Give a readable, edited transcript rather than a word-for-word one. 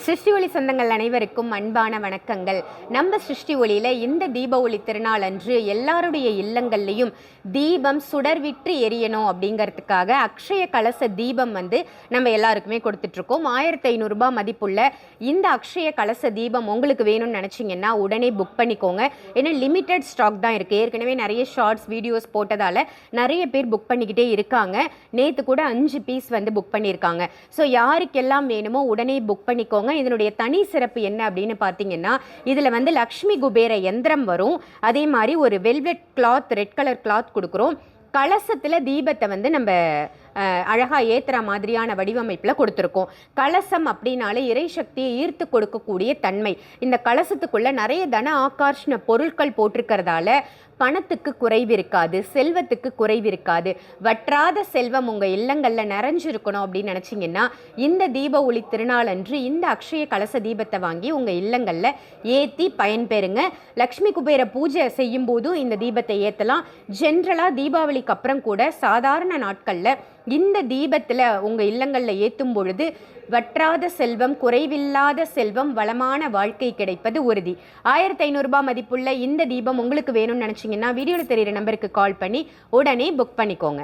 சிருஷ்டி ஒளி சொந்தங்கள் அனைவருக்கும் அன்பான வணக்கங்கள். நம்ம சிருஷ்டி ஒளியில் இந்த தீப ஒளி திருநாள் அன்று எல்லாருடைய இல்லங்கள்லையும் தீபம் சுடர்விட்டு எரியணும் அப்படிங்கிறதுக்காக அக்ஷய கலச தீபம் நம்ம எல்லாருக்குமே கொடுத்துட்ருக்கோம். 1500 ரூபாய் மதிப்புள்ள இந்த அக்ஷய கலச தீபம் உங்களுக்கு வேணும்னு நினச்சிங்கன்னா உடனே புக் பண்ணிக்கோங்க. ஏன்னா லிமிட்டட் ஸ்டாக் தான் இருக்குது. ஏற்கனவே நிறைய ஷார்ட்ஸ் வீடியோஸ் போட்டதால் நிறைய பேர் புக் பண்ணிக்கிட்டே இருக்காங்க. நேற்று கூட 5 பீஸ் புக் பண்ணியிருக்காங்க. ஸோ யாருக்கெல்லாம் வேணுமோ உடனே புக் பண்ணிக்கோங்க. இதனுடைய தனி சிறப்பு என்ன அப்படின்னு பார்த்தீங்கன்னா, இதில் லக்ஷ்மி குபேர யந்திரம் வரும். அதே மாதிரி ஒரு velvet cloth, red colour cloth கொடுக்குறோம். கலசத்தில் தீபத்தை நம்ம அழகாக ஏற்றுற மாதிரியான வடிவமைப்பில் கொடுத்துருக்கோம். கலசம் அப்படின்னாலே இறை சக்தியை ஈர்த்து கொடுக்கக்கூடிய தன்மை. இந்த கலசத்துக்குள்ளே நிறைய தன ஆகர்ஷண பொருட்கள் போட்டிருக்கிறதால பணத்துக்கு குறைவு இருக்காது, செல்வத்துக்கு குறைவு இருக்காது. வற்றாத செல்வம் உங்கள் இல்லங்களில் நிறைஞ்சிருக்கணும் அப்படின்னு நினச்சிங்கன்னா இந்த தீப ஒளி திருநாள் அன்று இந்த அக்ஷய கலச தீபத்தை வாங்கி உங்கள் இல்லங்களில் ஏற்றி பயன்பெறுங்க. லக்ஷ்மி குபேர பூஜை செய்யும் போதும் இந்த தீபத்தை ஏற்றலாம். ஜென்ரலாக தீபாவளிக்கு அப்புறம் கூட சாதாரண நாட்களில் இந்த தீபத்தில் உங்கள் இல்லங்களில் ஏற்றும் பொழுது வற்றாத செல்வம், குறைவில்லாத செல்வம், வளமான வாழ்க்கை கிடைப்பது உறுதி. 1500 ரூபாய் மதிப்புள்ள இந்த தீபம் உங்களுக்கு வேணும்னு நினச்சிங்கன்னா வீடியோவில் தெரிகிற நம்பருக்கு கால் பண்ணி உடனே புக் பண்ணிக்கோங்க.